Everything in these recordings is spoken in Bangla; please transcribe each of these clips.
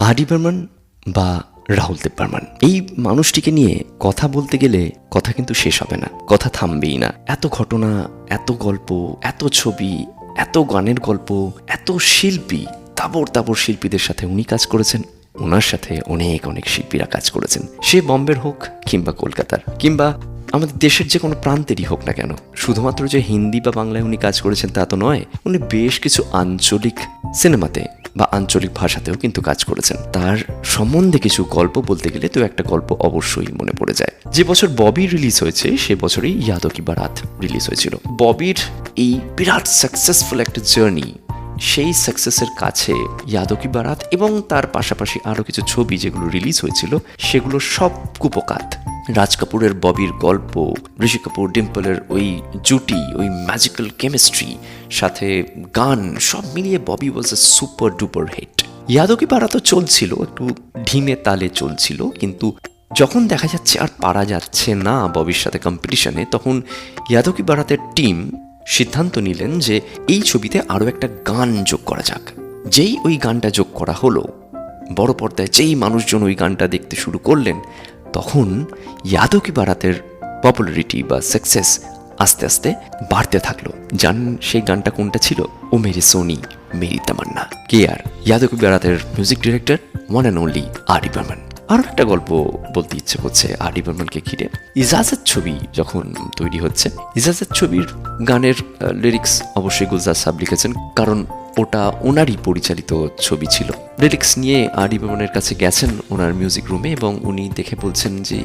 আর ডি বর্মন বা রাহুল দেব বর্মন, এই মানুষটিকে নিয়ে কথা বলতে গেলে কথা কিন্তু শেষ হবে না, কথা থামবেই না। এত ঘটনা, এত গল্প, এত ছবি, এত গানের গল্প, এত শিল্পী, তাবর তাবর শিল্পীদের সাথে উনি কাজ করেছেন, ওনার সাথে অনেক অনেক শিল্পীরা কাজ করেছেন, সে বম্বের হোক কিংবা কলকাতার কিংবা আমাদের দেশের যে কোনো প্রান্তেরই হোক না কেন। শুধুমাত্র যে হিন্দি বা বাংলায় উনি কাজ করেছেন তা তো নয়, উনি বেশ কিছু আঞ্চলিক সিনেমাতে বা আঞ্চলিক ভাষাতেও কিন্তু কাজ করেছেন। তার সম্বন্ধে কিছু গল্প বলতে গেলে তো একটা গল্প অবশ্যই মনে পড়ে যায়। যে বছর ববি রিলিজ হয়েছে সে বছরই ইয়াদো কি বারাত রিলিজ হয়েছিল। ববির এই বিরাট সাকসেসফুল একটা জার্নি, সেই সাকসেসের কাছে ইয়াদো কি বারাত এবং তার পাশাপাশি আরও কিছু ছবি যেগুলো রিলিজ হয়েছিল সেগুলো সব কুপকাত। রাজ কাপুরের ববির গল্প, ঋষি কাপুর ডিম্পলের ওই জুটি, ওই ম্যাজিক্যাল কেমিস্ট্রি, সাথে গান, সব মিলিয়ে ববি ওয়াজ এ সুপার ডুপার হিট। ইয়াদো কি বারাত চলছিল, একটু ঢিমে তালে চলছিল, কিন্তু যখন দেখা যাচ্ছে আর পারা যাচ্ছে না ববির সাথে কম্পিটিশনে, তখন ইয়াদো কি বারাতের টিম সিদ্ধান্ত নিলেন যে এই ছবিতে আরও একটা গান যোগ করা যাক। যেই ওই গানটা যোগ করা হলো, বড় পর্দায় যেই মানুষজন ওই গানটা দেখতে শুরু করলেন, তখন ইয়াদো কি বারাতের পপুলারিটি বা সাকসেস আস্তে আস্তে বাড়তে থাকলো। জানেন সেই গানটা কোনটা ছিল? ও মেরি সোনি মেরি তামান্না। কে আর? ইয়াদো কি বারাতের music director, one and only R D. Burman. আরও একটা গল্প বলতে ইচ্ছে করছে আর.ডি. বর্মনকে ঘিরে। ইজাজত ছবি যখন তৈরি হচ্ছে, ইজাজত ছবির গানের লিরিক্স অবশ্যই গুলজার সাহেব লিখেছেন, কারণ ওটা ওনারই পরিচালিত ছবি ছিল। লিরিক্স নিয়ে আর.ডি. বর্মনের কাছে গেছেন ওনার মিউজিক রুমে এবং উনি দেখে বলছেন যে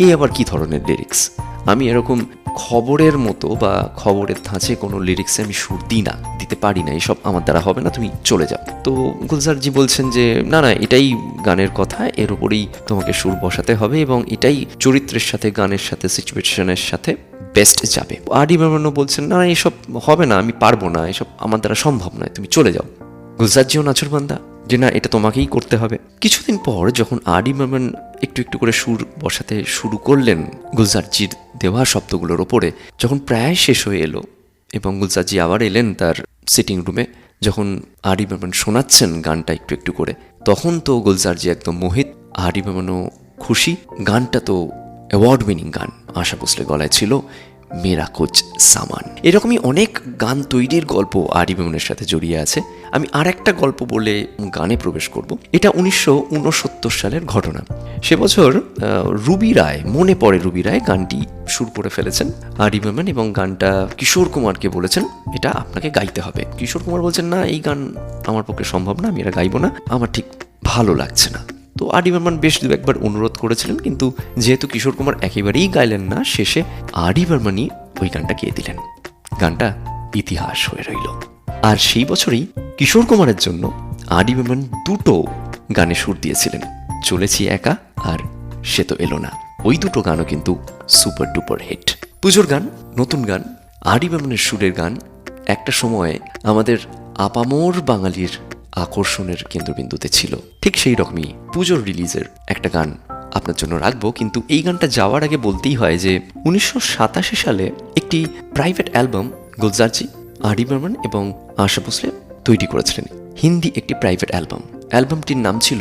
এ আবার কি ধরনের লিরিক্স, আমি এরকম খবরের মতো বা খবরের ধাঁচে কোনো লিরিক্সে আমি সুর দিতে পারি না, এসব আমার দ্বারা হবে না, তুমি চলে যাও। তো গুলজারজি বলছেন যে না, এটাই গানের কথা, এর উপরেই তোমাকে সুর বসাতে হবে এবং এটাই চরিত্রের সাথে, গানের সাথে, সিচুয়েশনের সাথে বেস্ট যাবে। আর.ডি. বর্মনও বলছেন না, এসব হবে না, আমি পারবো না, এসব আমার দ্বারা সম্ভব নয়, তুমি চলে যাও। গুলজারজিও নাছরবান্দা যে না, এটা তোমাকেই করতে হবে। কিছুদিন পর যখন আর.ডি. বর্মন একটু একটু করে সুর বসাতে শুরু করলেন গুলজারজির দেওয়া শব্দগুলোর ওপরে, যখন প্রায় শেষ হয়ে এলো এবং গুলজারজি আবার এলেন তার সিটিং রুমে, যখন আর.ডি. বর্মন শোনাচ্ছেন গানটা একটু একটু করে, তখন তো গুলজারজি একদম মোহিত, আর.ডি. বর্মনও খুশি। গানটা তো অ্যাওয়ার্ড উইনিং গান, আশা ভোসলে গলায় ছিল, মেরা কুছ সামান। এরকমই অনেক গান তৈরির গল্প আর.ডি. বর্মনের সাথে জড়িয়ে আছে। আমি আর একটা গল্প বলে গানে প্রবেশ করব। এটা 1969 সালের ঘটনা। সে বছর রুবি রায়, মনে পড়ে রুবি রায় গানটি সুর করে ফেলেছেন আর.ডি. বর্মন এবং গানটা কিশোর কুমারকে বলেছেন এটা আপনাকে গাইতে হবে। কিশোর কুমার বলছেন না, এই গান আমার পক্ষে সম্ভব না, আমি এটা গাইবো না, আমার ঠিক ভালো লাগছে না। তো আর.ডি. বর্মন বেশ দু একবার অনুরোধ করেছিলেন, কিন্তু যেহেতু কিশোর কুমার একেবারেই গাইলেন না, শেষে আর.ডি. বর্মনই ওই গানটা গেয়ে দিলেন। গানটা ইতিহাস হয়ে রইল। আর সেই বছরই কিশোর কুমারের জন্য আর.ডি. বর্মন দুটো গানে সুর দিয়েছিলেন, চলেছি একা আর সে তো এলো না। ওই দুটো গানও কিন্তু সুপার ডুপার হিট। পুজোর গান, নতুন গান, আর.ডি. বর্মনের সুরের গান একটা সময়ে আমাদের আপামোর বাঙালির আকর্ষণের কেন্দ্রবিন্দুতে ছিল। ঠিক সেই রকমই পুজোর রিলিজের একটা গান আপনার জন্য রাখবো, কিন্তু এই গানটা যাওয়ার আগে বলতেই হয় যে 1987 সালে একটি প্রাইভেট অ্যালবাম গুলজারজি, আর.ডি. বর্মন এবং আশা ভোসলে তৈরি করেছিলেন, হিন্দি একটি প্রাইভেট অ্যালবাম। অ্যালবামটির নাম ছিল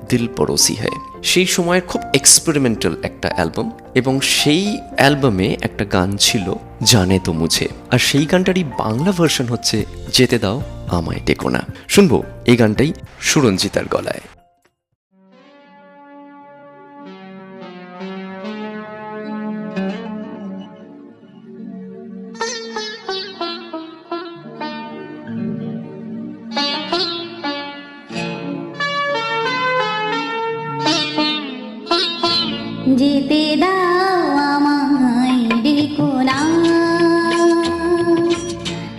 দিল পড়োসি হ্যায়। সেই সময়ের খুব এক্সপেরিমেন্টাল একটা অ্যালবাম এবং সেই অ্যালবামে একটা গান ছিল জানে তো মুঝে, আর সেই গানটারই বাংলা ভার্সন হচ্ছে যেতে দাও আমায় টেকো না। শুনবো এই গানটাই সুরঞ্জিতার গলায়। যেতে দাও আমায় ডেকো না,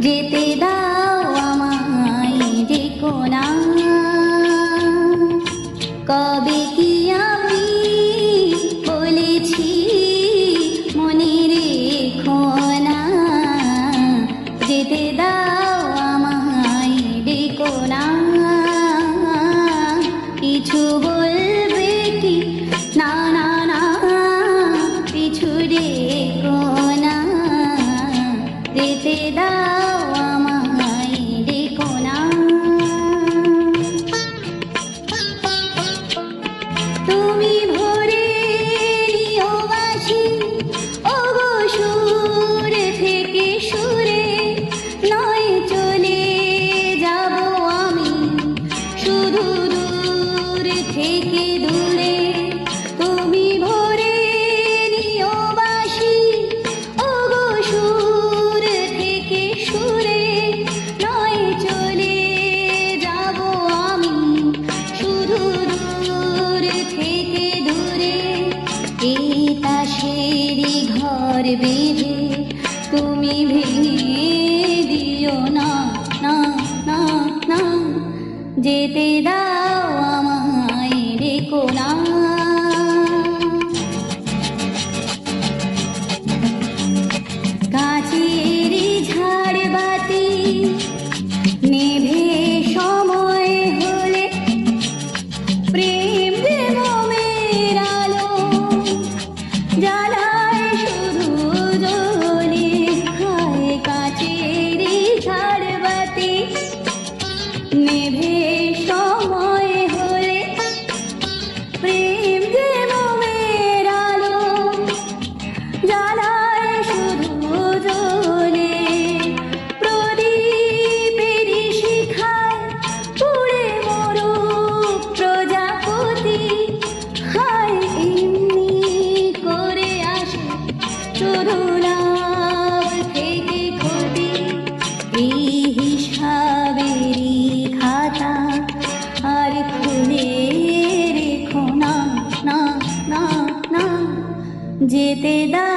যেতে দাও আমায় ডেকো না, কবে কি আমি বলেছি মনে রেখো না, যেতে দাও আমায় ডেকো না, কিছু বলবে কি না না না থেকে দূরে তুমি ভরে নিও বাসি ওগো সুর থেকে সুরে নয় চলে যাব আমি শুধু দূর থেকে দূরে এই তাসেরই ঘর বেঁধে তুমি ভেঙে দিও না না না না যেতে দাও আমায় রেখো না কাছেরই ঝাড়বাতি নেভে সময় হলে প্রেম যে মোমের আলো জ্বালায় শুধু জ্বলে হায় কাছেরই ঝাড়বাতি নেভে সময় হলে প্রেম যে মোমের আলো জ্বালায় শুধু জ্বলে প্রদীপেরই শিখায় পুড়ে মরুক প্রজাপতি হায় এমনি করে আসে শুধু লাভ থেকে ক্ষতি এই হিসাবেরই খাতা আর খুলে রেখো না না না না যেতে দাও